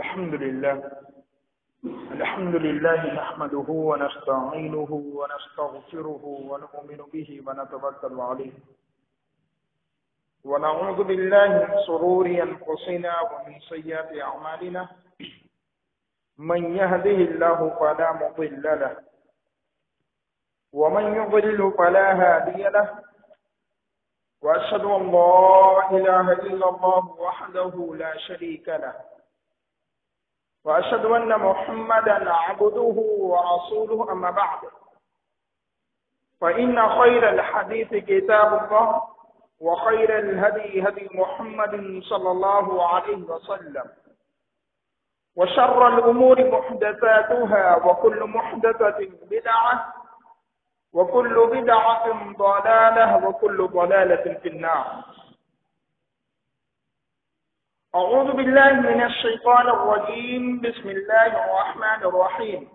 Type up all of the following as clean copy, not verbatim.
الحمد لله نحمده ونستعينه ونستغفره ونؤمن به ونتوكل عليه ونعوذ بالله من شرور أنفسنا ومن سيئات أعمالنا من يهده الله فلا مضل له ومن يضلل فلا هادي له وأشهد أن لا إله إلا الله وحده لا شريك له وأشهد أن محمدا عبده ورسوله أما بعد فإن خير الحديث كتاب الله وخير الهدي هدي محمد صلى الله عليه وسلم وشر الأمور محدثاتها وكل محدثة بدعة وكل بدعة ضلالة وكل ضلالة في النار. أعوذ بالله من الشيطان الرجيم. بسم الله الرحمن الرحيم.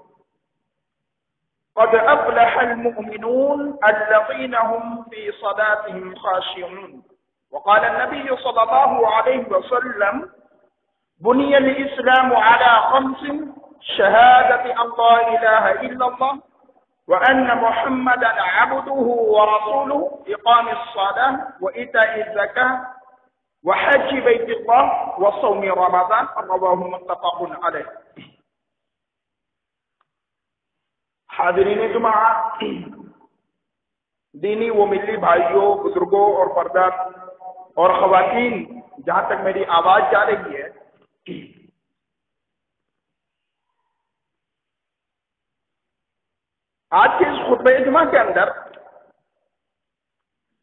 قد أفلح المؤمنون الذين هم في صلاتهم خاشعون. وقال النبي صلى الله عليه وسلم بني الإسلام على 5: شهادة أن لا إله إلا الله وأن محمدا عبده ورسوله إقام الصلاة وإيتاء الزكاة وحج بيت الله وصوم رمضان. رواه متفق علیہ. حاضرین جمعہ، دینی و ملی بھائیوں، بزرگوں اور پردہ اور خواتین، جہاں تک میری آواز جا رہی ہے، آج کے اس خطبہ جمعہ کے اندر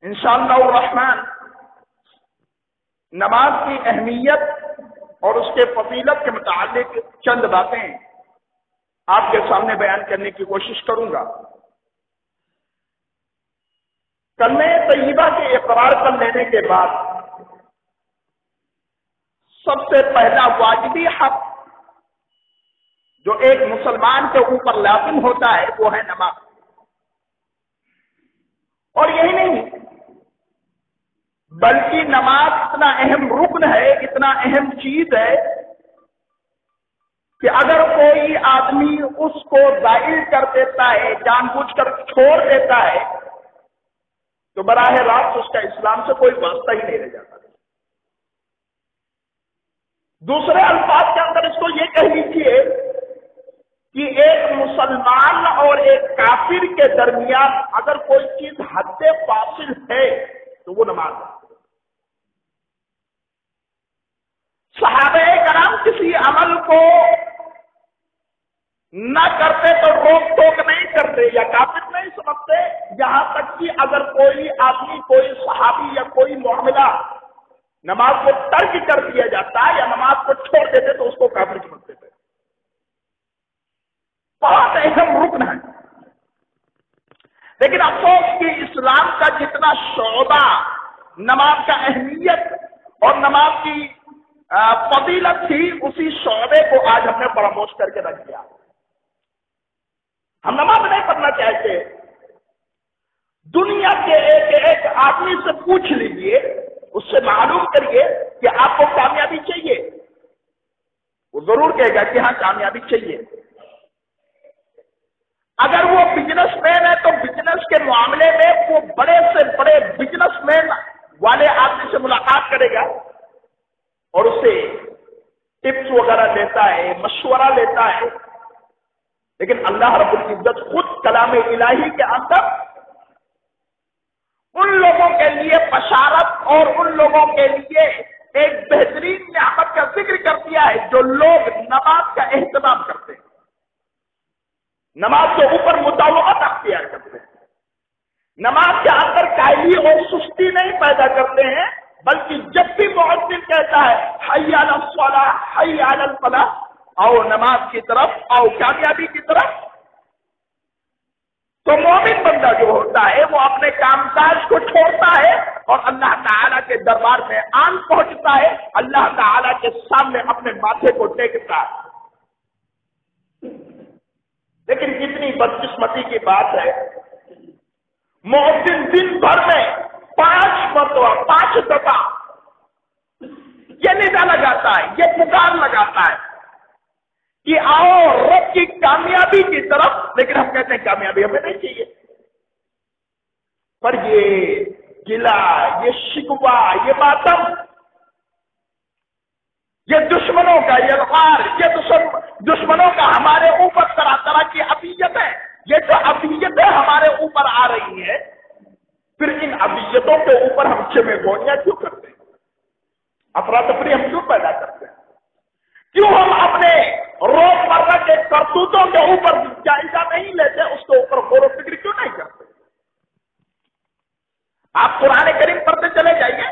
انشاءاللہ الرحمن نماز کی اہمیت اور اس کے فضیلت کے متعلق چند باتیں آپ کے سامنے بیان کرنے کی کوشش کروں گا. کلمہ طیبہ کے اقرار کر لینے کے بعد سب سے پہلا واجبی حق جو ایک مسلمان کے اوپر لازم ہوتا ہے وہ ہے نماز. اور یہی نہیں بلکہ نماز اتنا اہم رکن ہے، اتنا اہم چیز ہے کہ اگر کوئی آدمی اس کو ضائع کر دیتا ہے، جان بوجھ کر چھوڑ دیتا ہے، تو براہ راست اس کا اسلام سے کوئی واسطہ ہی نہیں رہ جاتا. دوسرے الفاظ کے اندر اس کو یہ کہہ لیجیے کہ ایک مسلمان اور ایک کافر کے درمیان اگر کوئی چیز حد فاصل ہے تو وہ نماز ہے. صحابہ کرام کسی عمل کو نہ کرتے تو روک ٹوک نہیں کرتے یا کافر نہیں سمجھتے، یہاں تک کہ اگر کوئی آدمی، کوئی صحابی یا کوئی معاملہ نماز کو ترک کر دیا جاتا ہے یا نماز کو چھوڑ دیتے تو اس کو کافر سمجھتے تھے. بہت اہم رکن ہے. لیکن افسوس کہ اسلام کا جتنا شعبہ نماز کا اہمیت اور نماز کی فضیلت تھی، اسی شعبے کو آج ہم نے فراموش کر کے رکھ دیا. ہم نماز نہیں پڑھنا چاہتے. دنیا کے ایک آدمی سے پوچھ لیجئے، اس سے معلوم کریے کہ آپ کو کامیابی چاہیے، وہ ضرور کہے گا کہ ہاں کامیابی چاہیے. اگر وہ بزنس مین ہے تو بزنس کے معاملے میں وہ بڑے سے بڑے بزنس مین والے آدمی سے ملاقات کرے گا اور اس سے ٹپس وغیرہ لیتا ہے، مشورہ لیتا ہے. لیکن اللہ رب العزت خود کلام الہی کے اندر ان لوگوں کے لیے بشارت اور ان لوگوں کے لیے ایک بہترین نعمت کا ذکر کر دیا ہے جو لوگ نماز کا اہتمام کرتے ہیں، نماز کے اوپر مداومت اختیار کرتے ہیں، نماز کے اندر کاہلی اور سستی نہیں پیدا کرتے ہیں، بلکہ جب بھی مؤذن کہتا ہے حی علی الصلاۃ حی علی الفلاح، آؤ نماز کی طرف، آؤ کامیابی کی طرف، تو مومن بندہ جو ہوتا ہے وہ اپنے کام کاج کو چھوڑتا ہے اور اللہ تعالیٰ کے دربار میں آن پہنچتا ہے، اللہ تعالیٰ کے سامنے اپنے ماتھے کو ٹیکتا ہے۔ لیکن کتنی بدقسمتی کی بات ہے، مؤذن دن بھر میں 5 مرتبہ 5 دفعہ یہ ندا لگاتا ہے، یہ پکار لگاتا ہے کہ آؤ رب کی کامیابی کی طرف، لیکن ہم کہتے ہیں کامیابی ہمیں نہیں چاہیے۔ پر یہ گلا، یہ شکوہ، یہ ماتم، یہ دشمنوں کا یہ غار، یہ دشمنوں کا ہمارے اوپر طرح طرح کی اذیت ہے، یہ جو اذیتیں ہمارے اوپر آ رہی ہیں، پھر ان اذیتوں کے اوپر ہم چمے گولیاں کیوں کرتے ہیں؟ افراتفری ہم کیوں پیدا کرتے ہیں؟ کیوں ہم اپنے روزمرہ کے کرتوتوں کے اوپر جائزہ نہیں لیتے، اس کے اوپر غور و فکر کیوں نہیں کرتے؟ آپ قرآن کریم پڑھتے چلے جائیے،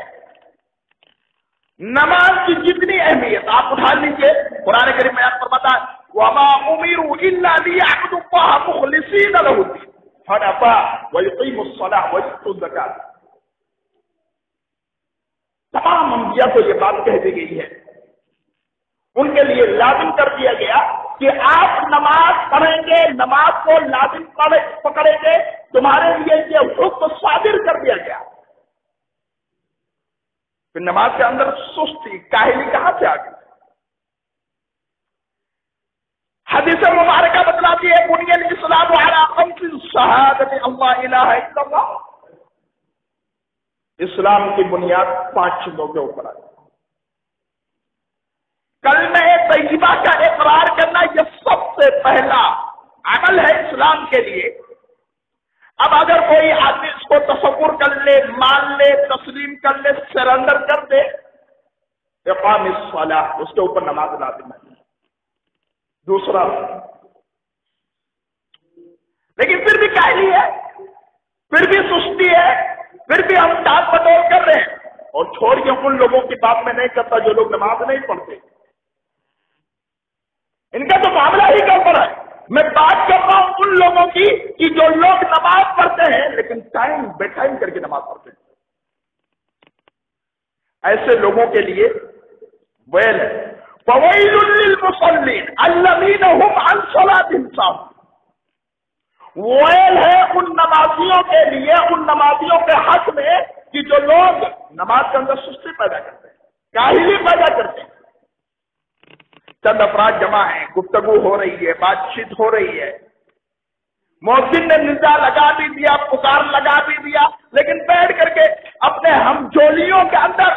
نماز کی جتنی اہمیت آپ اٹھا لیجیے، قرآن کریم میں آپ پر بتا وَمَا أُمِرُوا إِلَّا لِيَعْبُدُوا اللَّهَ مُخْلِصِينَ لَهُ الدِّينَ حَنَفَاءَ وَيُقِيمُوا الصَّلَاةَ وَيُؤْتُوا الزَّكَاةَ۔ تمام انبیاء کو یہ بات کہہ دی گئی ہے، ان کے لیے لازم کر دیا گیا کہ آپ نماز پڑھیں گے، نماز کو لازم پکڑیں گے، تمہارے لیے یہ حکم صادر کر دیا گیا۔ پھر نماز کے اندر سستی، کاہلی کہاں سے آ گئی؟ حدیث مبارکہ بتلاتی ہے بنی الاسلام علی خمس شہادت اللہ الہ الا اللہ، اسلام کی بنیاد 5 چیزوں کے اوپر آئی۔ کلمہ طیبہ کا اقرار کرنا یہ سب سے پہلا عمل ہے اسلام کے لیے۔ اب اگر کوئی آدمی اس کو تصور کر لے، مان لے، تسلیم کر لے، سرنڈر کر دے، اقام الصلاۃ، اس کے اوپر نماز لازم ہے۔ دوسرا، لیکن پھر بھی کاہلی ہے، پھر بھی سستی ہے، پھر بھی ہم ٹال مٹول کر رہے ہیں، اور چھوڑیے ان لوگوں کی بات میں نہیں کرتا جو لوگ نماز نہیں پڑھتے، ان کا تو معاملہ ہی گڑبڑ ہے۔ میں بات کر رہا ہوں ان لوگوں کی کہ جو لوگ نماز پڑھتے ہیں لیکن ٹائم بے ٹائم کر کے نماز پڑھتے ہیں، ایسے لوگوں کے لیے ویل ہے، فویل للمصلین الذین هم عن صلاتهم ساہون، ویل ہے ان نمازیوں کے لیے، ان نمازیوں کے حق میں کہ جو لوگ نماز کے اندر سستی پیدا کرتے ہیں، کاہلی پیدا کرتے ہیں۔ چند افراد جمع ہیں، گفتگو ہو رہی ہے، بات چیت ہو رہی ہے، مؤذن نے ندا لگا بھی دیا، پکار لگا بھی دیا، لیکن بیٹھ کر کے اپنے ہم جولیوں کے اندر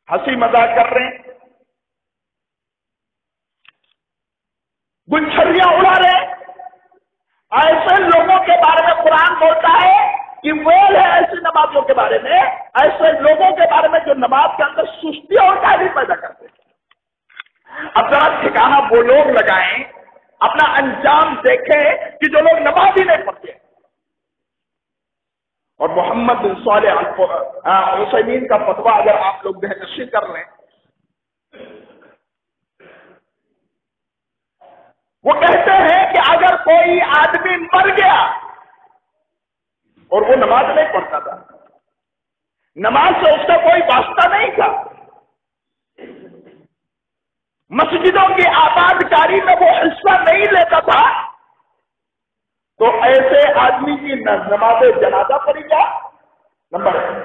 ہنسی مذاق کر رہے ہیں، گلچھڑیاں اڑا رہے ہیں۔ ایسے لوگوں کے بارے میں قرآن بولتا ہے کہ ویل ہے ایسی نمازوں کے بارے میں، ایسے لوگوں کے بارے میں جو نماز کے اندر سستی اور کاہلی پیدا کرتے ہیں۔ اب ذرا ٹھکانا وہ لوگ لگائیں، اپنا انجام دیکھیں کہ جو لوگ نماز ہی نہیں پڑھتے۔ اور محمد بن صالح عثیمین کا فتویٰ اگر آپ لوگ دہنشی کر لیں، وہ کہتے ہیں کہ اگر کوئی آدمی مر گیا اور وہ نماز نہیں پڑھتا تھا، نماز سے اس کا کوئی واسطہ نہیں تھا، مسجدوں کی آباد کاری میں وہ حصہ نہیں لیتا تھا، تو ایسے آدمی کی نہ نماز جنازہ پڑھی جائے، نمبر 1،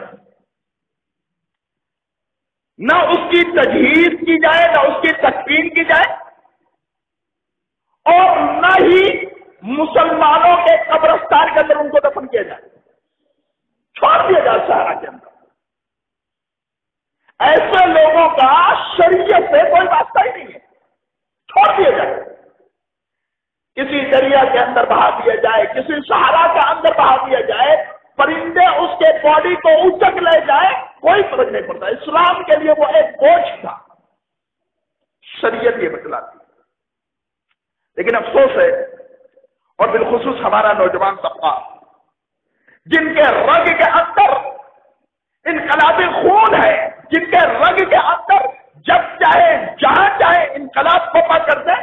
نہ اس کی تجہیز کی جائے، نہ اس کی تکفین کی جائے، اور نہ ہی مسلمانوں کے قبرستان کے اندر ان کو دفن کیا جائے، چھوڑ دیا جائے صحرا کے اندر۔ ایسے لوگوں کا شریعت سے کوئی واسطہ ہی نہیں ہے، چھوڑ دیا جائے، کسی دریا کے اندر بہا دیا جائے، کسی صحرا کے اندر بہا دیا جائے، پرندے اس کے باڈی کو اچک لے جائے، کوئی فرق نہیں پڑتا۔ اسلام کے لیے وہ ایک بوجھ تھا، شریعت یہ بتلاتی۔ لیکن افسوس ہے، اور بالخصوص ہمارا نوجوان طبقہ جن کے رگ کے اندر انقلابی خون ہے، جن کے رگ کے اندر جب چاہے جہاں چاہے انقلاب پپا کر دیں،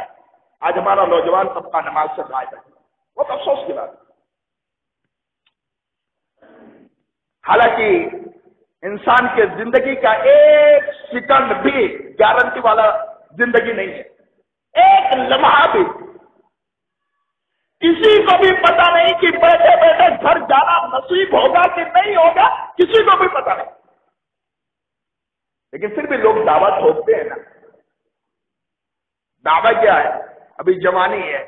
آج ہمارا نوجوان طبقہ نماز سے غائب ہے. بہت افسوس کی بات. حالانکہ انسان کے زندگی کا ایک سیکنڈ بھی گارنٹی والا زندگی نہیں ہے. ایک لمحہ بھی کسی کو بھی پتا نہیں کہ بیٹھے بیٹھے گھر جانا نصیب ہوگا کہ نہیں ہوگا، کسی کو بھی پتا نہیں. لیکن پھر بھی لوگ دعویٰ ٹھوکتے ہیں نا. دعویٰ کیا ہے؟ ابھی جوانی ہے،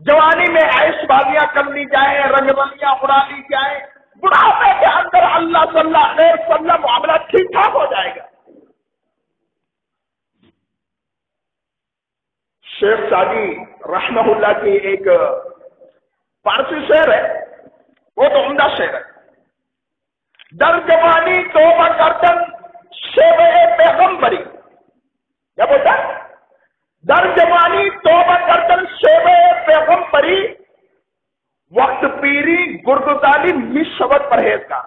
جوانی میں عیش بازیاں کر لی جائیں، رنگ رلیاں اڑا لی جائیں، بڑھاپے کے اندر اللہ صلی اللہ علیہ وسلم معاملہ ٹھیک ٹھاک ہو جائے گا. شیخ سعدی رحمہ اللہ کی ایک فارسی شعر ہے، وہ تو عمدہ شعر ہے. در جوانی توبہ کردن شیب پیغمبری، کیا بولتا؟ در جوانی توبہ کردن شیب پیغمبری، وقت پیری گرددالی مشوت پرہیز کا.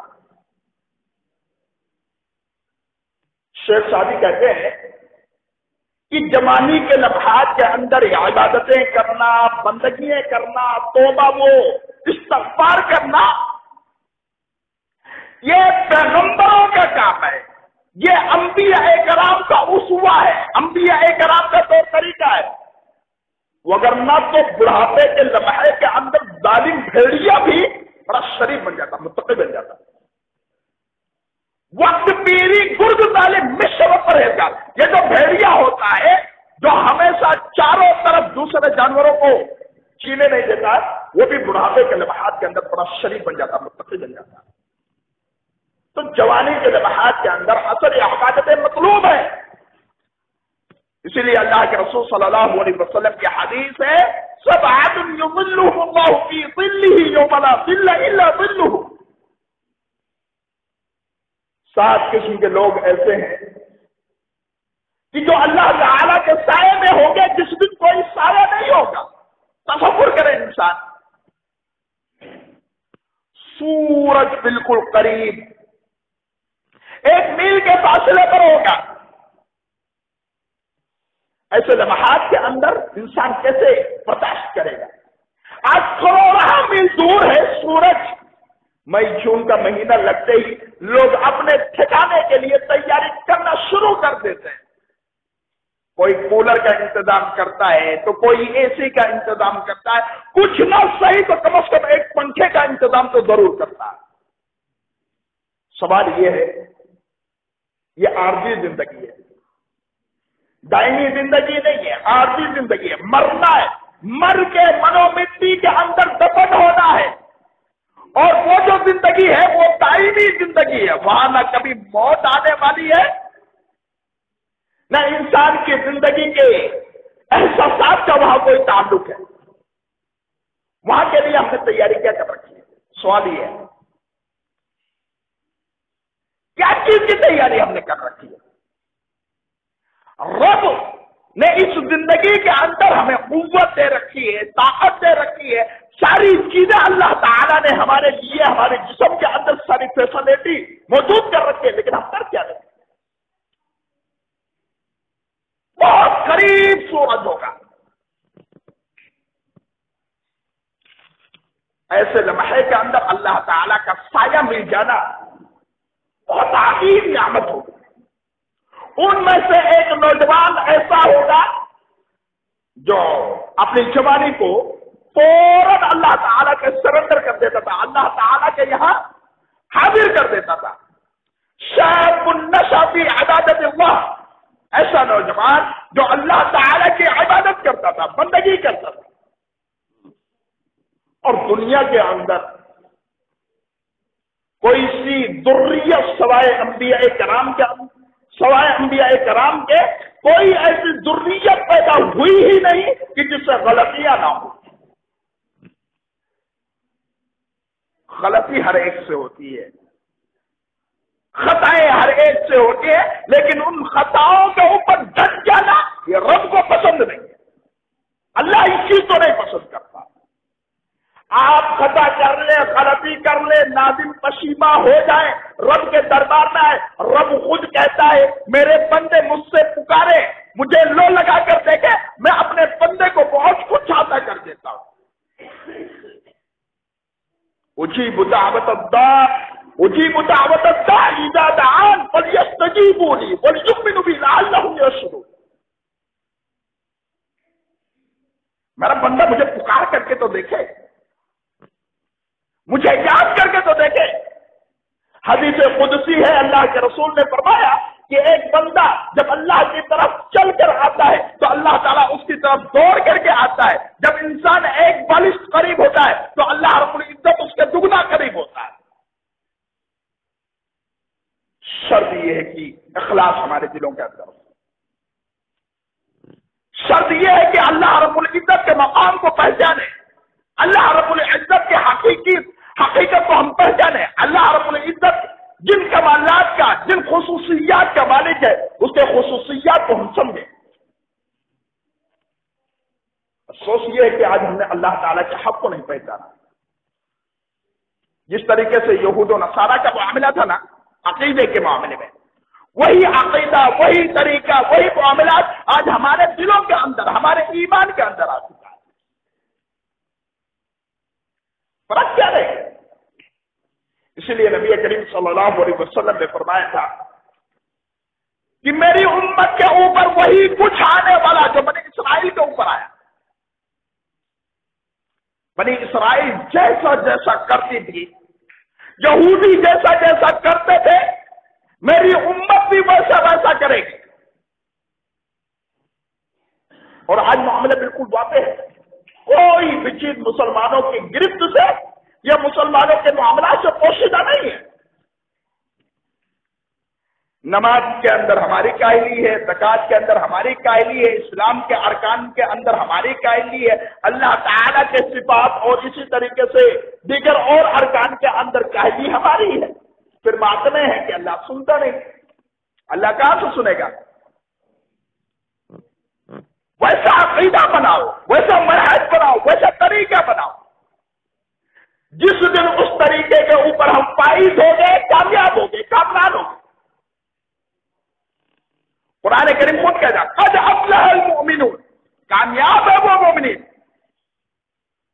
شیخ سعدی کہتے ہیں کہ جوانی کے لمحات کے اندر عبادتیں کرنا، بندگیاں کرنا، توبہ و استغفار کرنا، یہ پیغمبروں کا کام ہے. یہ انبیاء کرام کا اسوہ ہے، انبیاء کرام کا طور طریقہ ہے. وگرنہ تو بڑھاپے کے لمحے کے اندر ظالم بھیڑیا بھی بڑا شریف بن جاتا، متقی بن جاتا. وقت پیری گرد ظالم مشوت پرہیزگار، یہ جو بھیڑیا ہوتا ہے جو ہمیشہ چاروں طرف دوسرے جانوروں کو چینے نہیں دیتا، وہ بھی بڑھاپے کے لمحات کے اندر بڑا شریف بن جاتا، متقی بن جاتا. تو جوانی کے لمحات کے اندر اثر عبادتیں مطلوب ہے. اسی لیے اللہ کے رسول صلی اللہ علیہ وسلم کی حدیث ہے، سبعۃ یظلهم اللہ فی ظلہ یوم لا ظل الا ظلہ. 7 قسم کے لوگ ایسے ہیں کہ جو اللہ تعالی کے سائے میں ہوں گے جس دن کوئی سایہ نہیں ہوگا. تصور کریں انسان، سورج بالکل قریب 1 میل کے فاصلے پر ہوگا. ایسے لمحات کے اندر انسان کیسے برداشت کرے گا؟ آج کروڑوں میل دور ہے سورج. مئی جون کا مہینہ لگتے ہی لوگ اپنے ٹھکانے کے لیے تیاری کرنا شروع کر دیتے ہیں. کوئی کولر کا انتظام کرتا ہے تو کوئی اے سی کا انتظام کرتا ہے، کچھ نہ صحیح تو کم از کم ایک پنکھے کا انتظام تو ضرور کرتا ہے. سوال یہ ہے، یہ عارضی زندگی ہے، دائمی زندگی نہیں ہے، عارضی زندگی ہے. مرنا ہے، مر کے منو مٹی کے اندر دفن ہونا ہے. اور وہ جو زندگی ہے وہ دائمی زندگی ہے، وہاں نہ کبھی موت آنے والی ہے، نہ انسان کی زندگی کے احساسات کا وہاں کوئی تعلق ہے. وہاں کے لیے ہم نے تیاری کیا کر رکھی ہے؟ سوال یہ ہے، کیا چیز کی تیاری ہم نے کر رکھی ہے؟ رب نے اس زندگی کے اندر ہمیں قوت دے رکھی ہے، طاقت دے رکھی ہے، ساری چیزیں اللہ تعالیٰ نے ہمارے لیے ہمارے جسم کے اندر ساری فیسلٹی موجود کر رکھی ہے، لیکن ہم کر کیا رہے؟ بہت قریب سورج ہوگا. ایسے لمحے کے اندر اللہ تعالیٰ کا سایہ مل جانا بہت عظیم نعمت ہوگی. ان میں سے ایک نوجوان ایسا ہوگا جو اپنی جوانی کو فوراً اللہ تعالیٰ کے سرنڈر کر دیتا تھا، اللہ تعالیٰ کے یہاں حاضر کر دیتا تھا. شاب النشأ فی عبادت اللہ، ایسا نوجوان جو اللہ تعالیٰ کی عبادت کرتا تھا، بندگی کرتا تھا. اور دنیا کے اندر کوئی سی ذریت سوائے انبیاء کرام کے کوئی ایسی ذریت پیدا ہوئی ہی نہیں کہ جس سے غلطیاں نہ ہو. غلطی ہر ایک سے ہوتی ہے، خطائیں ہر ایک سے ہوتی ہے، لیکن ان خطاؤں کے اوپر ڈٹ جانا یہ رب کو پسند نہیں ہے. اللہ اس چیز کو نہیں پسند کرتا. آپ خطا کر لیں، غلطی کر لیں، نادم پشیماں ہو جائیں، رب کے دربار میں آئے، رب خود کہتا ہے میرے بندے مجھ سے پکارے، مجھے لو لگا کر دیکھے، میں اپنے بندے کو بہت کچھ عطا کر دیتا ہوں۔ اجیب دعوت الداع اذا دعان فلیستجیبوا لی ولیؤمنوا بی لعلہم یرشدون۔ میرا بندہ مجھے پکار کر کے تو دیکھے، مجھے یاد کر کے تو دیکھے۔ حدیث قدسی ہے، اللہ کے رسول نے فرمایا کہ ایک بندہ جب اللہ کی طرف چل کر آتا ہے تو اللہ تعالیٰ اس کی طرف دوڑ کر کے آتا ہے، جب انسان ایک بالشت قریب ہوتا ہے تو اللہ رب العزت اس کے دگنا قریب ہوتا ہے۔ شرط یہ ہے کہ اخلاص ہمارے دلوں کے اندر، شرط یہ ہے کہ اللہ رب العزت کے مقام کو پہچانے، اللہ رب العزت کے حقیقت کو ہم پہچانے، اللہ رب العزت جن کمالات کا، جن خصوصیات کا مالک ہے، اس کے خصوصیات کو ہم سمجھیں۔ افسوس یہ ہے کہ آج ہم نے اللہ تعالیٰ کے حق کو نہیں پہچانا۔ جس طریقے سے یہود و نصارہ کا معاملہ تھا نا عقیدے کے معاملے میں، وہی عقیدہ، وہی طریقہ، وہی معاملات آج ہمارے دلوں کے اندر، ہمارے ایمان کے اندر آ چکا ہے۔ فرق کیا رہے گا؟ اسی لیے نبی کریم صلی اللہ علیہ وسلم نے فرمایا تھا کہ میری امت کے اوپر وہی کچھ آنے والا جو بنی اسرائیل کے اوپر آیا۔ بنی اسرائیل جیسا جیسا کرتی تھی، یہودی جیسا جیسا کرتے تھے، میری امت بھی ویسا ویسا کرے گی۔ اور آج معاملہ بالکل واضح ہے، کوئی بھی چیز مسلمانوں کی گرفت سے یا مسلمانوں کے معاملات سے پوشیدہ نہیں ہے۔ نماز کے اندر ہماری کاہلی ہے، زکات کے اندر ہماری کاہلی ہے، اسلام کے ارکان کے اندر ہماری کاہلی ہے، اللہ تعالیٰ کے صفات اور اسی طریقے سے دیگر اور ارکان کے اندر کاہلی ہماری ہے۔ پھر بات میں ہے کہ اللہ سنتا نہیں، اللہ کہاں سے سنے گا؟ ویسا عقیدہ بناؤ، ویسا منہج بناؤ، ویسا طریقہ بناؤ، جس دن اس طریقے کے اوپر ہم فائز ہو گئے، کامیاب ہو گئے، کامیاب ہو گئے۔ قرآن کریم خود کہتا ہے قد افلح المؤمنون، کامیاب ہے وہ مومنین۔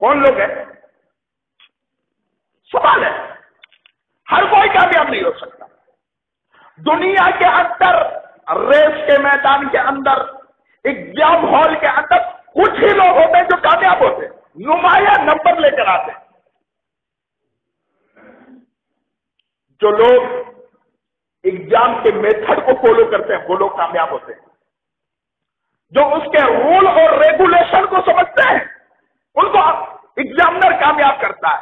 کون لوگ ہیں؟ سوال ہے، ہر کوئی کامیاب نہیں ہو سکتا۔ دنیا کے اندر، ریس کے میدان کے اندر، ایگزام ہال کے اندر کچھ ہی لوگ ہوتے ہیں جو کامیاب ہوتے ہیں، نمایاں نمبر لے کر آتے ہیں۔ جو لوگ ایگزام کے میتھڈ کو فالو کرتے ہیں وہ لوگ کامیاب ہوتے ہیں، جو اس کے رول اور ریگولیشن کو سمجھتے ہیں ان کو ایگزامنر کامیاب کرتا ہے،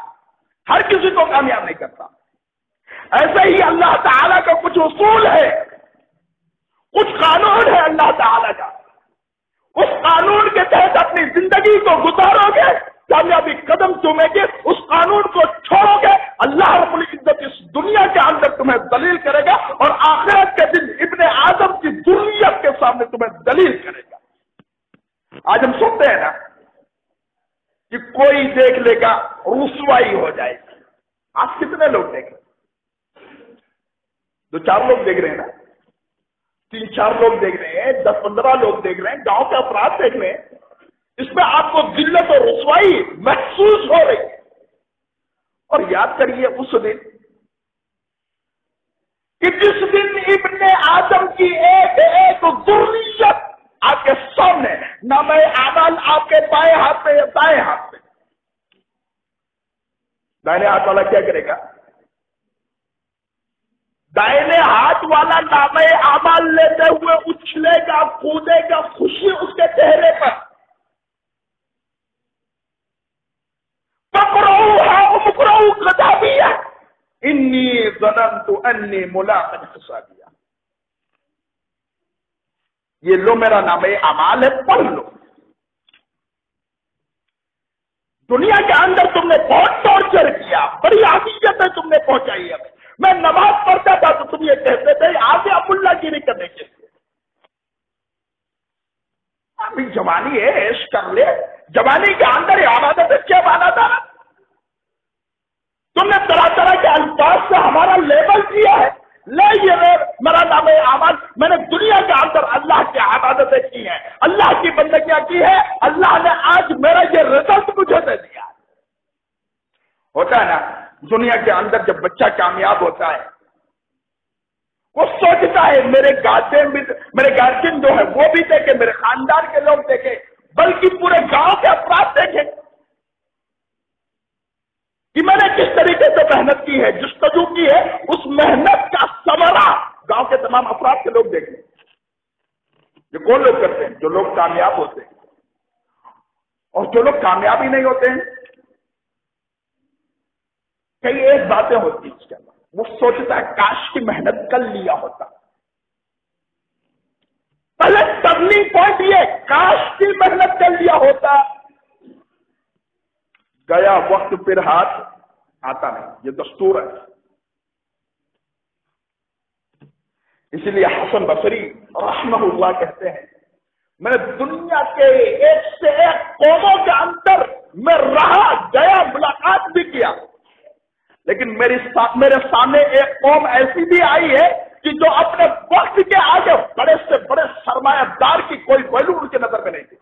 ہر کسی کو کامیاب نہیں کرتا۔ ایسے ہی اللہ تعالیٰ کا کچھ اصول ہے، کچھ قانون ہے اللہ تعالیٰ کا، اس قانون کے تحت اپنی زندگی کو گزارو گے، کامیابی قدم چومیں گے، اس قانون کو چھوڑو گے، اللہ رب العزت اس دنیا کے اندر تمہیں ذلیل کرے گا اور آخرت کے دن ابن آدم کی ذریت کے سامنے تمہیں ذلیل کرے گا۔ آج ہم سنتے ہیں نا کہ کوئی دیکھ لے گا رسوائی ہو جائے گی۔ آج کتنے لوگ دیکھ رہے ہیں؟ 2-4 لوگ دیکھ رہے ہیں نا، 3-4 لوگ دیکھ رہے ہیں، 10-15 لوگ دیکھ رہے ہیں، گاؤں کے افراد دیکھ رہے ہیں، اس میں آپ کو ذلت اور رسوائی محسوس ہو رہی ہے۔ اور یاد کریے اس دن کہ جس دن ابن آدم کی ایک ایک ذریت آپ کے سامنے، نامہ اعمال آپ کے بائیں ہاتھ میں یا دائیں ہاتھ میں، دائیں ہاتھ والا کیا کرے گا؟ دائیں ہاتھ والا نامہ اعمال لیتے ہوئے اچھلے گا، کودے گا، خوشی اس کے چہرے پر۔ فَقْرَؤُوا كِتَابِيَهْ إِنِّي ظَنَنْتُ أَنِّي مُلَاقٍ حِسَابِيَهْ، یہ لو میرا نامہ اعمال ہے، پڑھ لو۔ دنیا کے اندر تم نے بہت ٹارچر کیا، بڑی اذیتیں تم نے پہنچائی ہے۔ میں نماز پڑھتا تھا تو تم یہ کہتے تھے آگے اب اللہ گیری کرنے کے لیے، ابھی جوانی ہے، عیش کر لے۔ جوانی کے اندر عبادت کیا مانا تھا؟ الفاظ سے ہمارا لیبل کیا ہے، لے یہ میرا نام اعمال، میں نے دنیا کے اندر اللہ کی عبادتیں کی ہیں، اللہ کی بندگیاں کی ہے، اللہ نے آج میرا یہ رزلٹ مجھے دے دیا۔ ہوتا ہے نا دنیا کے اندر جب بچہ کامیاب ہوتا ہے وہ سوچتا ہے میرے گارجین جو ہے وہ بھی دیکھے، میرے خاندان کے لوگ دیکھیں، بلکہ پورے گاؤں کے افراد دیکھیں کہ میں نے کس طریقے سے محنت کی ہے، جستجو کی ہے، اس محنت کا ثمرہ گاؤں کے تمام افراد کے لوگ دیکھیں۔ یہ کون لوگ کرتے ہیں؟ جو لوگ کامیاب ہوتے ہیں، اور جو لوگ کامیاب ہی نہیں ہوتے ہیں، کئی ایک باتیں ہوتی ہیں اس کے اندر، وہ سوچتا ہے کاش کی محنت کر لیا ہوتا۔ پہلے ٹرننگ پوائنٹ یہ، کاش کی محنت کر لیا ہوتا۔ گیا وقت پھر ہاتھ آتا نہیں، یہ دستور ہے۔ اسی لیے حسن بصری رحمہ اللہ کہتے ہیں میں دنیا کے ایک سے ایک قوموں کے اندر میں رہا گیا، ملاقات بھی کیا، لیکن میرے سامنے ایک قوم ایسی بھی آئی ہے کہ جو اپنے وقت کے آگے بڑے سے بڑے سرمایہ دار کی کوئی ویلو ان کے نظر میں نہیں تھی۔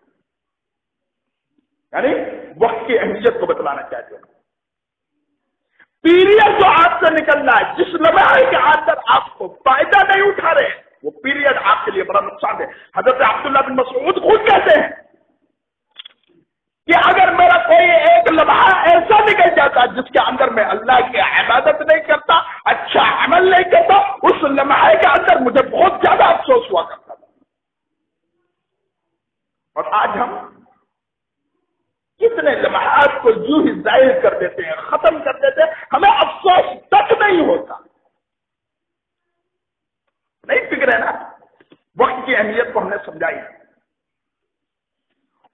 یعنی وقت کی اہمیت کو بتلانا چاہتے ہیں۔ پیریڈ جو آپ سے نکلنا ہے، جس لمحے کے اندر آپ کو فائدہ نہیں اٹھا رہے، وہ پیریڈ آپ کے لیے بڑا نقصان ہے۔ حضرت عبداللہ بن مسعود خود کہتے ہیں کہ اگر میرا کوئی ایک لمحہ ایسا نکل جاتا جس کے اندر میں اللہ کی عبادت نہیں کرتا، اچھا عمل نہیں کرتا، اس لمحے کے اندر مجھے بہت زیادہ افسوس ہوا کرتا تھا۔ اور آج ہم کتنے لمحات کو یوں ہی ظاہر کر دیتے ہیں، ختم کر دیتے ہیں، ہمیں افسوس تک نہیں ہوتا۔ نہیں فکر ہے نا؟ وقت کی اہمیت کو ہم نے سمجھائی،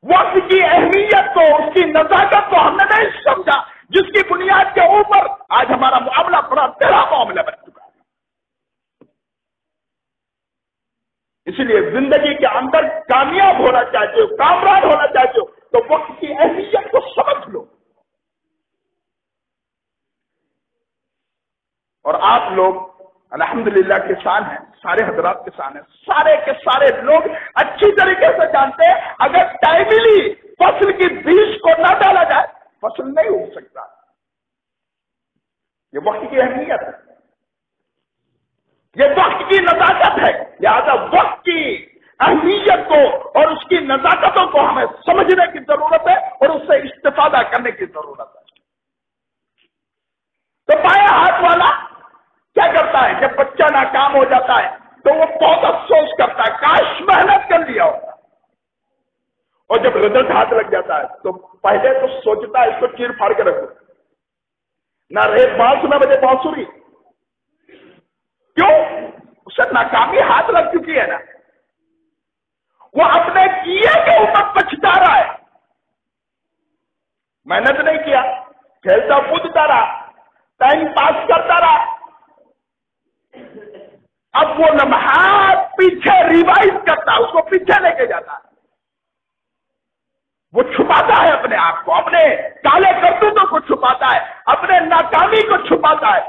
وقت کی اہمیت کو، اس کی نزاکت کو ہم نے نہیں سمجھا، جس کی بنیاد کے اوپر آج ہمارا معاملہ بڑا ٹیڑھا معاملہ بن چکا ہے۔ اسی لیے زندگی کے اندر کامیاب ہونا چاہتے ہو، کامران ہونا چاہتے ہو، تو وقت کی اہمیت کو سمجھ لو۔ اور آپ لوگ الحمدللہ کسان ہیں، سارے حضرات کسان ہیں، سارے کے سارے لوگ اچھی طریقے سے جانتے ہیں اگر ٹائملی فصل کی بیج کو نہ ڈالا جائے فصل نہیں اگ سکتا۔ یہ وقت کی اہمیت ہے، یہ وقت کی نزاکت ہے، لہذا وقت کی اہمیت کو اور اس کی نزاکتوں کو ہمیں سمجھنے کی ضرورت ہے اور اس سے استفادہ کرنے کی ضرورت ہے۔ تو بائیں ہاتھ والا کیا کرتا ہے؟ جب بچہ ناکام ہو جاتا ہے تو وہ بہت افسوس کرتا ہے، کاش محنت کر لیا ہوتا، اور جب رزلٹ ہاتھ لگ جاتا ہے تو پہلے تو سوچتا ہے اس کو چیر پھاڑ کے رکھو، نہ رہے بانس نہ بجے بانسری۔ کیوں؟ اسے ناکامی ہاتھ لگ چکی ہے نا، وہ اپنے کیے کے اوپر پچھتا رہا ہے، محنت نہیں کیا، کھیلتا کودتا رہا، ٹائم پاس کرتا رہا۔ اب وہ لمحات پیچھے ریوائز کرتا ہے، اس کو پیچھے لے کے جاتا ہے، وہ چھپاتا ہے اپنے آپ کو، اپنے کالے کرتوتوں کو چھپاتا ہے، اپنے ناکامی کو چھپاتا ہے،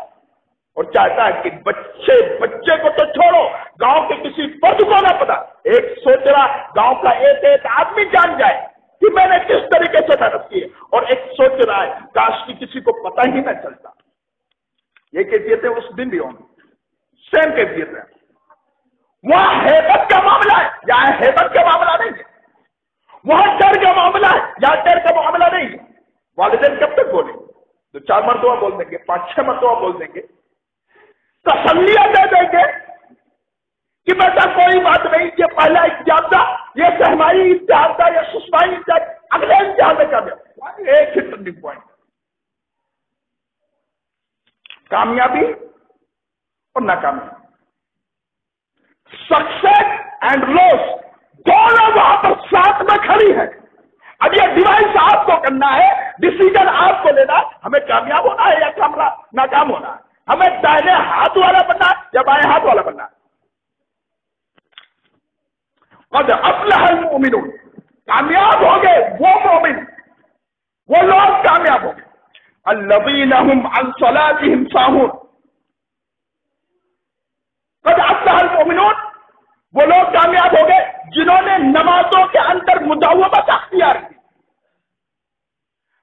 اور چاہتا ہے کہ بچے کو تو چھوڑو، گاؤں کے کسی فرد کو نہ پتا، ایک سوچ رہا گاؤں کا ایک آدمی جان جائے کہ میں نے کس طریقے سے محنت کی ہے، اور ایک سوچ رہا ہے کاش کی کسی کو پتہ ہی نہ چلتا۔ یہ کیفیتیں اس دن بھی ہوں گی، سیم کیفیت ہے۔ وہاں ہیبت کا معاملہ ہے، یہاں ہیبت کا معاملہ نہیں ہے، وہاں ڈر کا معاملہ ہے، یہاں ڈر کا معاملہ نہیں ہے۔ والدین کب تک بولیں گے؟ تو 4 مرتبہ بول دیں گے، 5-6 مرتبہ بول دیں گے، تسلیاں دے دیں گے کہ بیٹا کوئی بات نہیں، یہ پہلا امتحان تھا، یہ سہمائی امتحان تھا، یہ سسمائی امتحان، اگلے امتحان میں کامیاب۔ ایک ہی ٹرننگ پوائنٹ، کامیابی اور ناکامی، سکسیس اینڈ لاس دونوں وہاں پر ساتھ میں کھڑی ہے۔ اب یہ ڈیوائس آپ کو کرنا ہے، ڈیسیجن آپ کو لینا، ہمیں کامیاب ہونا ہے یا ناکام ہونا ہے، ہمیں دائیں ہاتھ والا بننا ہے یا بائیں ہاتھ والا بننا ہے۔ قد افلح المؤمنون، کامیاب ہو گئے وہ مومن، وہ لوگ کامیاب ہو گئے۔ الذین هم عن صلاتهم ساہون، قد افلح المؤمنون، وہ لوگ کامیاب ہو گئے جنہوں نے نمازوں کے اندر مداومت اختیار کی.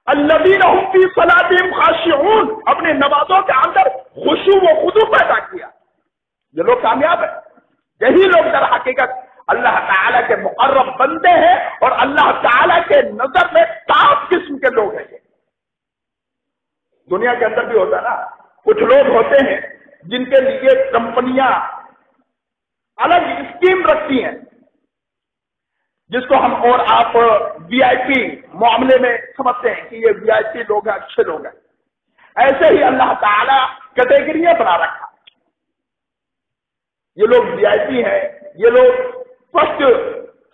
الذین هم فی صلاتهم خاشعون، اپنے نمازوں کے اندر خشوع و خضوع پیدا کیا. یہ لوگ کامیاب ہیں. یہی لوگ در حقیقت اللہ تعالیٰ کے مقرب بندے ہیں اور اللہ تعالیٰ کے نظر میں ٹاپ قسم کے لوگ ہیں. دنیا کے اندر بھی ہوتا ہے نا، کچھ لوگ ہوتے ہیں جن کے لیے کمپنیاں الگ اسکیم رکھتی ہیں، جس کو ہم اور آپ وی آئی پی معاملے میں سمجھتے ہیں کہ یہ وی آئی پی لوگ ہیں، اچھے لوگ ہیں. ایسے ہی اللہ تعالیٰ کیٹیگریاں بنا رکھا. یہ لوگ وی آئی پی ہیں، یہ لوگ فرسٹ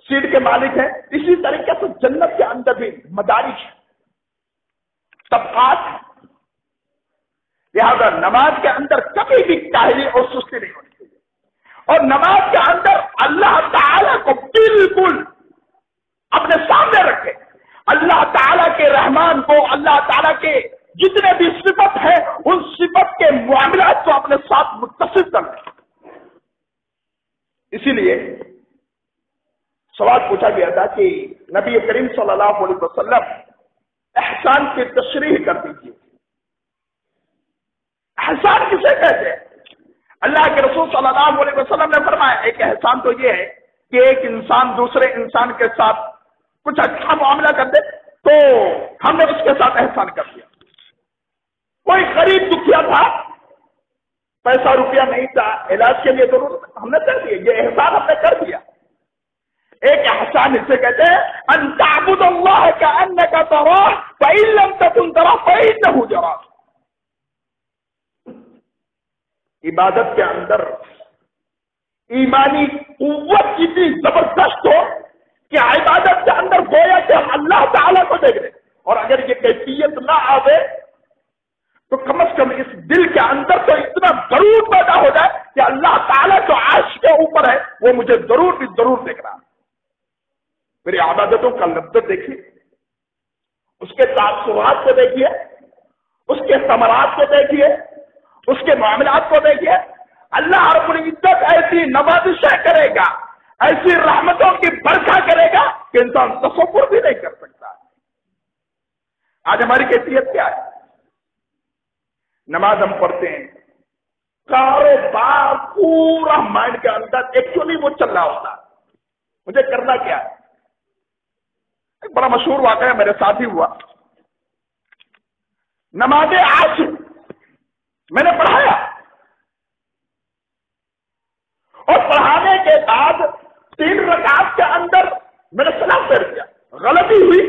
سیٹ کے مالک ہیں. اسی طریقے سے جنت کے اندر بھی مدارج طبقات ہیں. لہذا نماز کے اندر کبھی بھی کاہلی اور سستی نہیں ہونی چاہیے، اور نماز کے اندر اللہ تعالیٰ کو بالکل اپنے سامنے رکھے. اللہ تعالیٰ کے رحمان کو، اللہ تعالیٰ کے جتنے بھی صفت ہیں ان صفت کے معاملات کو اپنے ساتھ متصل کر لیں. اسی لیے سوال پوچھا گیا تھا کہ نبی کریم صلی اللہ علیہ وسلم احسان کی تشریح کر دیجیے. احسان کسے کہتے ہیں؟ اللہ کے رسول صلی اللہ علیہ وسلم نے فرمایا ایک احسان تو یہ ہے کہ ایک انسان دوسرے انسان کے ساتھ کچھ اچھا معاملہ کر دے تو ہم نے اس کے ساتھ احسان کر دیا. کوئی غریب دکھیا تھا، پیسہ روپیہ نہیں تھا، علاج کے لیے ضرورت ہم نے کر دیا، یہ احسان ہم نے کر دیا. ایک احسان اسے کہتے ہیں ان تعبد اللہ کأنک تراہ فإن لم تکن تراہ فإنہ یراک. عبادت کے اندر ایمانی قوت اتنی زبردست ہو کہ عبادت کے اندر گویا کہ ہم اللہ تعالیٰ کو دیکھ رہے، اور اگر یہ کیفیت نہ آوے تو کم از کم اس دل کے اندر تو اتنا ضرور پیدا ہو جائے کہ اللہ تعالیٰ جو عرش کے اوپر ہے وہ مجھے ضرور بھی ضرور دیکھ رہا ہے. میری عبادتوں کا لذت دیکھیے، اس کے تاثرات کو دیکھیے، اس کے ثمرات کو دیکھیے، اس کے معاملات کو دیکھیے. اللہ رب العزت ایسی نوازشیں کرے گا، ایسی رحمتوں کی برکھا کرے گا کہ انسان تصور بھی نہیں کر سکتا. آج ہماری کیفیت کیا ہے؟ نماز ہم پڑھتے ہیں، کاروبار پورا مائنڈ کے اندر ایکچولی وہ چل رہا ہوتا ہے، مجھے کرنا کیا ہے. ایک بڑا مشہور واقعہ میرے ساتھ ہی ہوا. نماز عصر میں نے پڑھایا اور پڑھانے کے بعد 3 رکعت کے اندر میں نے سلام پھیر دیا. غلطی ہوئی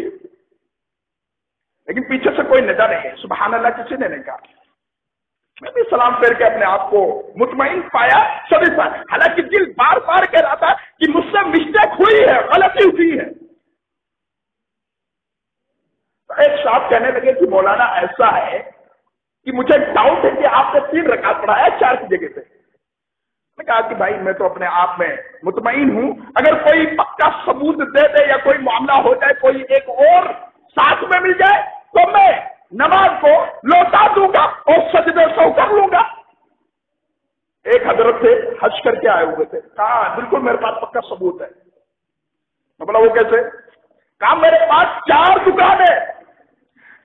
لیکن پیچھے سے کوئی ندا نہیں ہے، سبحان اللہ کسی نے نہیں کہا. میں بھی سلام پھیر کے اپنے آپ کو مطمئن پایا. سبھی حالانکہ دل بار بار کہہ رہا تھا کہ مجھ سے مسٹیک ہوئی ہے، غلطی ہوئی ہے. ایک صاحب کہنے لگے کہ مولانا ایسا ہے کہ مجھے ڈاؤٹ ہے کہ آپ نے 3 رکعت پڑھایا 4 کی جگہ پہ. میں کہا کہ بھائی میں تو اپنے آپ میں مطمئن ہوں، اگر کوئی پکا ثبوت دے دے یا کوئی معاملہ ہو جائے، کوئی ایک اور ساتھ میں مل جائے تو میں نماز کو لوٹا دوں گا اور سجدے سو کر لوں گا. ایک حضرت سے حج کر کے آئے ہوئے تھے، کہا بالکل میرے پاس پکا ثبوت ہے. میں بولا وہ کیسے؟ کہا میرے پاس 4 دکان ہے،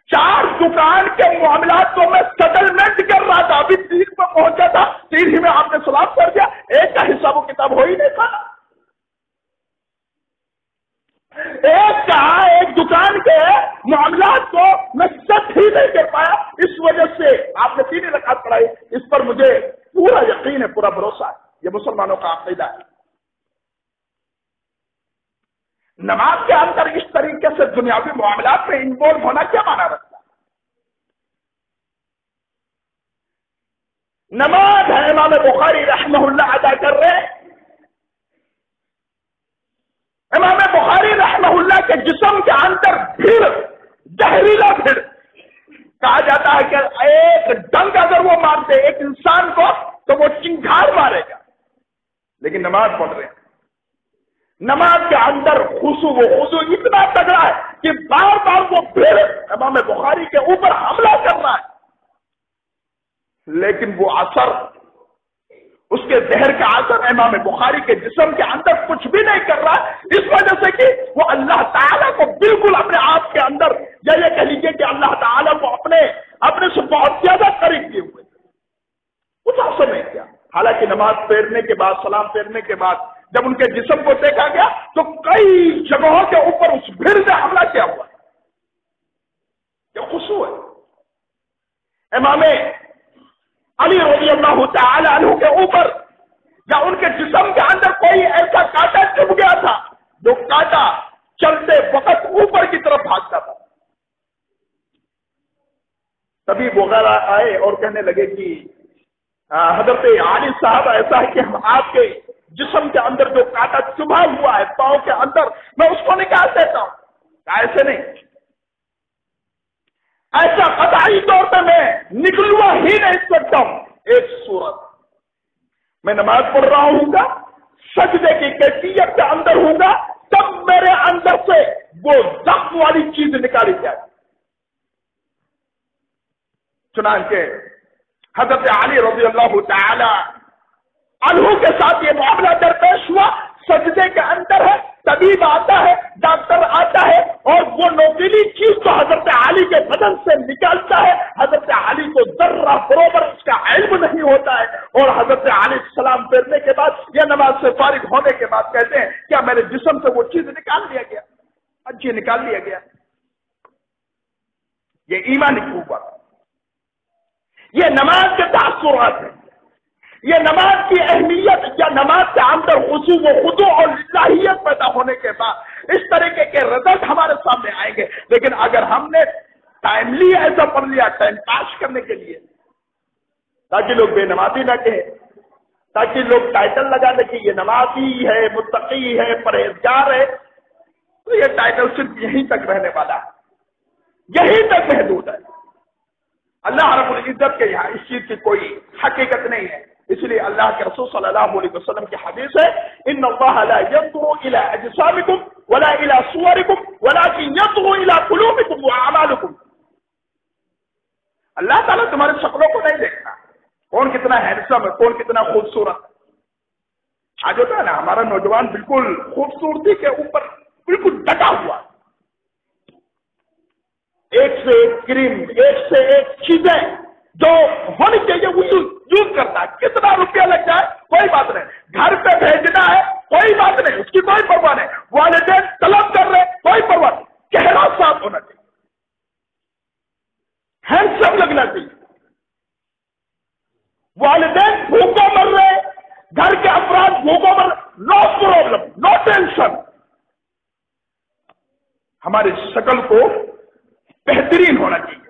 4 دکان کے معاملات کو میں سیٹلمنٹ کر رہا تھا. ابھی 3 پہ پہنچا تھا، 3 ہی میں آپ نے سلام کر دیا، ایک کا حساب و کتاب ہو ہی نہیں تھا. ایک دکان کے معاملات کو میں سچ ہی نہیں کر پایا، اس وجہ سے آپ نے 3 رکعت پڑھائی. اس پر مجھے پورا یقین ہے، پورا بھروسہ ہے، یہ مسلمانوں کا عقیدہ ہے. نماز کے اندر اس طریقے سے دنیاوی معاملات میں انوالو ہونا کیا معنی رکھتا ہے؟ نماز ہے امام بخاری رحمہ اللہ ادا کر رہے ہیں. امام بخاری رحمہ اللہ کے جسم کے اندر بھیڑ، زہریلا بھیڑ، کہا جاتا ہے کہ ایک ڈنگ اگر وہ مارتے ایک انسان کو تو وہ چنگھاڑ مارے گا. لیکن نماز پڑھ رہے ہیں، نماز کے اندر خشوع و خضوع اتنا تگڑا ہے کہ بار بار وہ بھیڑ امام بخاری کے اوپر حملہ کر رہا ہے، لیکن وہ اثر اس کے زہر کا اثر امام بخاری کے جسم کے اندر کچھ بھی نہیں کر رہا، اس وجہ سے کہ وہ اللہ تعالیٰ کو بالکل اپنے آپ کے اندر، یا یہ کہہ لیجیے کہ اللہ تعالیٰ کو اپنے سے بہت زیادہ قریب کیے ہوئے، کچھ اثر نہیں کیا۔ حالانکہ نماز پھیرنے کے بعد، سلام پھیرنے کے بعد جب ان کے جسم کو دیکھا گیا تو کئی جگہوں کے اوپر اس بھیڑ نے حملہ کیا ہوا ہے۔ یہ خشوع ہے۔ امام علی رضی اللہ تعالی عنہ کے اوپر یا ان کے جسم کے اندر کوئی ایسا کانٹا چبھ گیا تھا جو کانٹا چلتے وقت اوپر کی طرف بھاگتا تھا۔ طبیب وغیرہ آئے اور کہنے لگے کہ حضرت علی صاحب ایسا ہے کہ ہم آپ کے جسم کے اندر جو کانٹا چبھا ہوا ہے پاؤں کے اندر، میں اس کو نکال دیتا ہوں۔ ایسے نہیں، ایسا قطعی طور پہ میں نکلوا ہی نہیں سکتا ہوں۔ ایک صورت میں نماز پڑھ رہا ہوں گا، سجدے کی کیفیت کے اندر ہوں گا، تب میرے اندر سے وہ ضبط والی چیز نکالی جائے۔ چنانچہ حضرت علی رضی اللہ تعالی عنہ کے ساتھ یہ معاملہ درپیش ہوا۔ سجدے کے اندر ہے، طبیب آتا ہے، ڈاکٹر آتا ہے اور وہ نوکیلی چیز کو حضرت علی کے بدن سے نکالتا ہے۔ حضرت علی کو ذرہ برابر اس کا علم نہیں ہوتا ہے، اور حضرت علی سلام پھیرنے کے بعد یا نماز سے فارغ ہونے کے بعد کہتے ہیں کیا میرے جسم سے وہ چیز نکال لیا گیا؟ اچھی نکال لیا گیا۔ یہ ایمانی قوت، یہ نماز کے تاثرات ہیں، یہ نماز کی اہمیت یا نماز کے اندر خشوع و خضوع اور للہیت پیدا ہونے کے بعد اس طریقے کے رزلٹ ہمارے سامنے آئیں گے۔ لیکن اگر ہم نے ٹائملی ایسا پڑھ لیا ٹائم پاس کرنے کے لیے، تاکہ لوگ بے نمازی نہ کہیں، تاکہ لوگ ٹائٹل لگا دیں کہ یہ نمازی ہے، متقی ہے، پرہیزگار ہے، تو یہ ٹائٹل صرف یہیں تک رہنے والا ہے، یہیں تک محدود ہے۔ اللہ رب العزت کے یہاں اس چیز کی کوئی حقیقت نہیں ہے۔ اس لیے اللہ کے رسول صلی اللہ علیہ وسلم کی حدیث ہے، ان اللہ لا ينظر الى اجسامکم ولا الى صورکم ولكن ينظر الى قلوبکم واعمالکم۔ اللہ تعالیٰ تمہاری شکلوں کو نہیں دیکھتا، کون کتنا ہینڈسم ہے، کون کتنا خوبصورت ہے۔ آج ہوتا ہے نا ہمارا نوجوان بالکل خوبصورتی کے اوپر بالکل ڈٹا ہوا، ایک سے ایک کریم، ایک سے ایک چیزیں جو ہونی چاہیے وہ یوز کرتا ہے۔ کتنا روپیہ لگ جائے کوئی بات نہیں، گھر پہ بھیجنا ہے کوئی بات نہیں، اس کی کوئی پرواہ نہیں، والدین طلب کر رہے کوئی پرواہ نہیں، چہرہ صاف ہونا چاہیے، ہینڈسم لگنا چاہیے۔ والدین بھوکوں مر رہے، گھر کے افراد بھوکوں مر رہے، نو پرابلم، نو ٹینشن۔ ہماری شکل کو بہترین ہونا چاہیے۔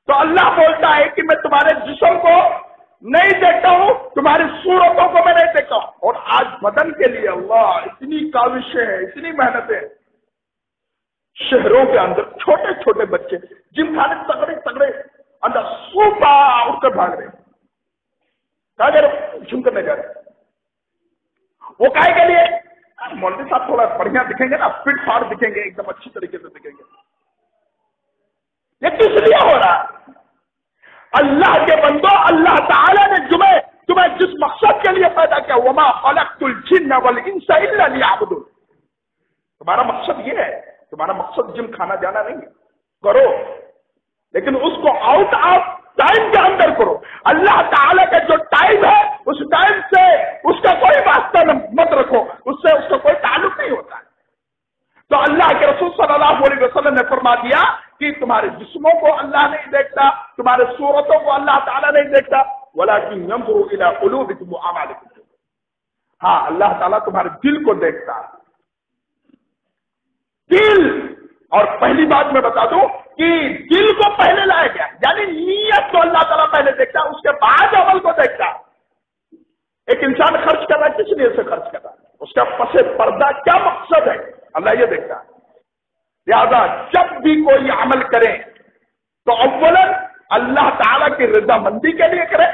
تو اللہ بولتا ہے کہ میں تمہارے جسم کو نہیں دیکھتا ہوں، تمہاری صورتوں کو میں نہیں دیکھتا ہوں۔ اور آج بدن کے لیے اللہ اتنی کاوشیں ہیں، اتنی محنتیں ہیں۔ شہروں کے اندر چھوٹے چھوٹے بچے جم کھانے تگڑے تگڑے اندر سوپا اٹھ کر بھاگ رہے ہیں، جم کرنے جا رہے ہیں۔ وہ کہے کے لیے مولوی صاحب تھوڑا بڑھیا دکھیں گے نا، فٹ فاٹ دکھیں گے، ایک دم اچھی طریقے سے دکھیں گے۔ یہ کس لیے ہو رہا؟ اللہ کے بندو، اللہ تعالیٰ نے تمہیں جس مقصد کے لیے پیدا کیا، وما خلقت الجن والانس الا لیعبدون، تمہارا مقصد یہ ہے، تمہارا مقصد جم کھانا جانا نہیں ہے، کرو لیکن اس کو آؤٹ آف ٹائم کے اندر کرو۔ اللہ تعالیٰ کا جو ٹائم ہے اس ٹائم سے اس کا کوئی واسطہ مت رکھو، اس کا کوئی تعلق نہیں ہوتا ہے۔ تو اللہ کے رسول صلی اللہ علیہ وسلم نے فرما دیا کہ تمہارے جسموں کو اللہ نہیں دیکھتا، تمہارے صورتوں کو اللہ تعالیٰ نہیں دیکھتا، وَلَكِنْ يَنْظُرُ إِلَىٰ قُلُوبِكُمْ وَأَعْمَالِكُمْ۔ ہاں اللہ تعالیٰ تمہارے دل کو دیکھتا ہے، دل۔ اور پہلی بات میں بتا دوں کہ دل کو پہلے لایا گیا، یعنی نیت کو اللہ تعالیٰ پہلے دیکھتا ہے، اس کے بعد عمل کو دیکھتا ہے۔ ایک انسان خرچ کر رہا ہے، کس لیے سے خرچ کر رہا ہے، اس کا پس پردہ کیا مقصد ہے، اللہ یہ دیکھتا ہے۔ لہذا جب بھی کوئی عمل کرے تو اولاً اللہ تعالیٰ کی رضامندی کے لیے کرے،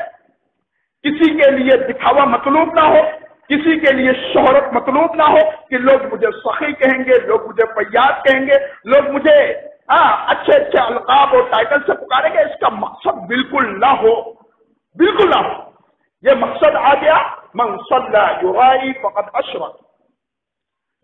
کسی کے لیے دکھاوا مطلوب نہ ہو، کسی کے لیے شہرت مطلوب نہ ہو کہ لوگ مجھے سخی کہیں گے، لوگ مجھے فیاض کہیں گے، لوگ مجھے اچھے اچھے القاب اور ٹائٹل سے پکاریں گے۔ اس کا مقصد بالکل نہ ہو، بالکل نہ ہو۔ یہ مقصد آ گیا، من صلی یرائی فقد اشرک،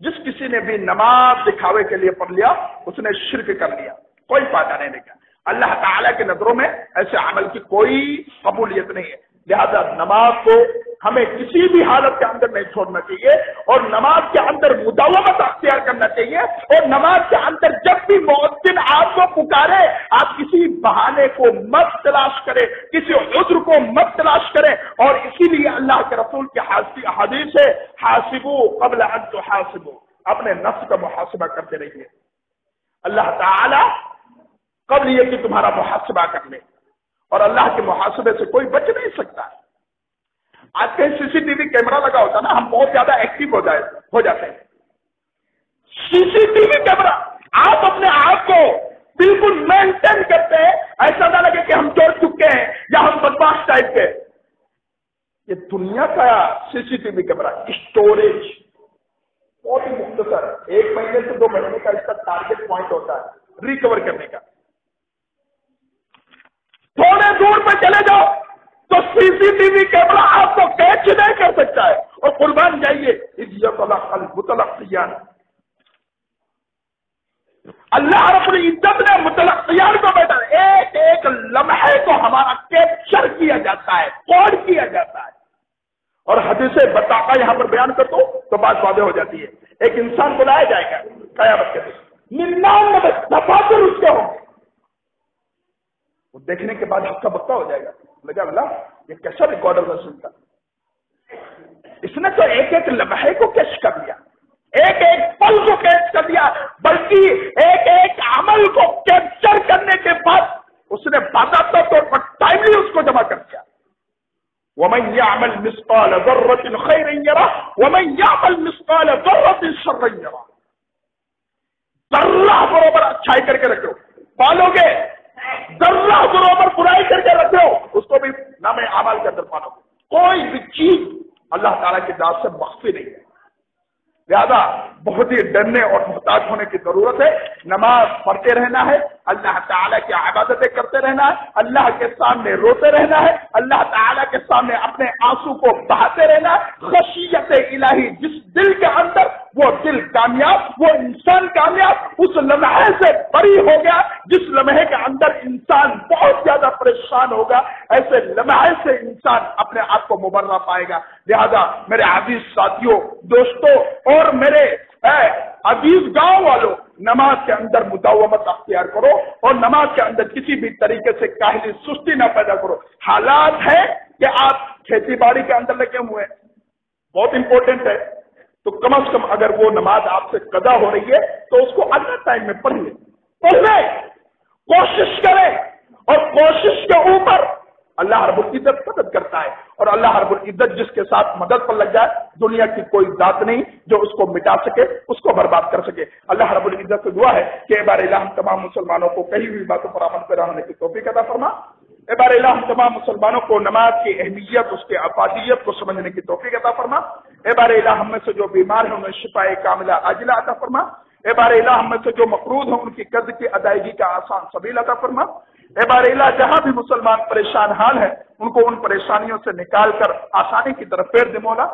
جس کسی نے بھی نماز دکھاوے کے لیے پڑھ لیا اس نے شرک کر لیا، کوئی فائدہ نہیں نکلا۔ اللہ تعالیٰ کی نظروں میں ایسے عمل کی کوئی قبولیت نہیں ہے۔ لہذا نماز کو ہمیں کسی بھی حالت کے اندر نہیں چھوڑنا چاہیے، اور نماز کے اندر مداومت اختیار کرنا چاہیے، اور نماز کے اندر جب بھی مؤذن آپ کو پکارے آپ کسی بہانے کو مت تلاش کریں، کسی عذر کو مت تلاش کریں، اور اسی لیے اللہ کے رسول کی حدیث ہے، حاسبو قبل ان تحاسبو، اپنے نفس کا محاسبہ کرتے رہیے۔ اللہ تعالی قبل یہ کہ تمہارا محاسبہ کر لے، اور اللہ کے محاسبے سے کوئی بچ نہیں سکتا۔ آج کہیں سی سی ٹی وی کیمرہ لگا ہوتا نا، ہم بہت زیادہ ایکٹیو ہو جاتے ہیں۔ سی سی ٹی وی کیمرہ آپ اپنے آپ کو بالکل مینٹین کرتے ہیں، ایسا نہ لگے کہ ہم چور چکے ہیں یا ہم بدماش ٹائپ کے۔ یہ دنیا کا C C T V camera storage بہت ہی مختصر، 1 مہینے سے 2 مہینے کا اس کا ٹارگیٹ پوائنٹ ہوتا ہے ریکور کرنے کا۔ تھوڑے دور پہ چلے جاؤ تو سی سی ٹی وی کیمرہ آپ کو کیچ نہیں کر سکتا ہے، اور قربان جائیے اللہ رب العزت نے متلقیان کو بیٹھا ایک ایک لمحے کو ہمارا کیپچر کیا جاتا ہے، ریکارڈ کیا جاتا ہے۔ اور حدیث بتاقا یہاں پر بیان کر دو تو بات واضح ہو جاتی ہے۔ ایک انسان بلایا جائے گا قیامت کے دن، 99 دفاتر اس کے ہوں گے، وہ دیکھنے کے بعد ہکا بکا ہو جائے گا، لگا اللہ یہ کیسا ریکارڈر رسول تھا، اس نے تو ایک ایک لمحے کو کیچ کر لیا، ایک ایک پل کو کیچ کر لیا، بلکہ ایک ایک عمل کو کیپچر کرنے کے بعد اس نے باضابطہ طور پر ٹائملی اس کو جمع کر دیا۔ وَمَنْ يَعْمَلْ مِثْقَالَ ذَرَّةٍ خَيْرًا يَرَهُ وَمَنْ يَعْمَلْ مِثْقَالَ ذَرَّةٍ شَرًّا يَرَهُ، ذرہ برابر اچھائی کر کے رکھو، پالو گے، ذرہ برابر برائی کر کے رکھو، اس کو بھی نام اعمال کے اندر پالو گے۔ کوئی بھی چیز اللہ تعالیٰ کی ذات سے مخفی نہیں ہے، لہذا بہت ہی ڈرنے اور محتاط ہونے کی ضرورت ہے۔ نماز پڑھتے رہنا ہے، اللہ تعالیٰ کی عبادتیں کرتے رہنا ہے، اللہ کے سامنے روتے رہنا ہے، اللہ تعالیٰ کے سامنے اپنے آنسو کو بہاتے رہنا ہے۔ خشیت الہی جس دل کے اندر، وہ دل کامیاب، وہ انسان کامیاب اس لمحے سے بری ہو گیا جس لمحے کے اندر انسان بہت زیادہ پریشان ہوگا، ایسے لمحے سے انسان اپنے آپ کو مبرہ پائے گا۔ لہذا میرے عزیز ساتھیوں، دوستوں اور میرے عزیز گاؤں والوں، نماز کے اندر مداومت اختیار کرو، اور نماز کے اندر کسی بھی طریقے سے کاہلی سستی نہ پیدا کرو۔ حالات ہے کہ آپ کھیتی باڑی کے اندر لگے ہوئے ہیں، بہت امپورٹنٹ ہے، تو کم از کم اگر وہ نماز آپ سے قضا ہو رہی ہے تو اس کو اگلے ٹائم میں پڑھ لیں، کوشش کریں، اور کوشش کے اوپر اللہ رب العزت مدد کرتا ہے، اور اللہ رب العزت جس کے ساتھ مدد پر لگ جائے دنیا کی کوئی ذات نہیں جو اس کو مٹا سکے، اس کو برباد کر سکے۔ اللہ رب العزت سے دعا ہے کہ اے بار الہ ہم تمام مسلمانوں کو کہی ہوئی باتوں پر عمل پیرا ہونے کی توفیق عطا فرما۔ اے بار الہ ہم تمام مسلمانوں کو نماز کی اہمیت، اس کے افادیت کو سمجھنے کی توفیق عطا فرما۔ اے بار الہ ہم میں سے جو بیمار ہیں انہیں شفاء کاملہ عاجلہ عطا فرما۔ اے بار الہ ہم میں سے جو مقروض ہیں ان کی قرض کی ادائیگی کا آسان سبیل عطا فرما۔ اے بار الہ جہاں بھی مسلمان پریشان حال ہیں ان کو ان پریشانیوں سے نکال کر آسانی کی طرف پھیر دے مولا۔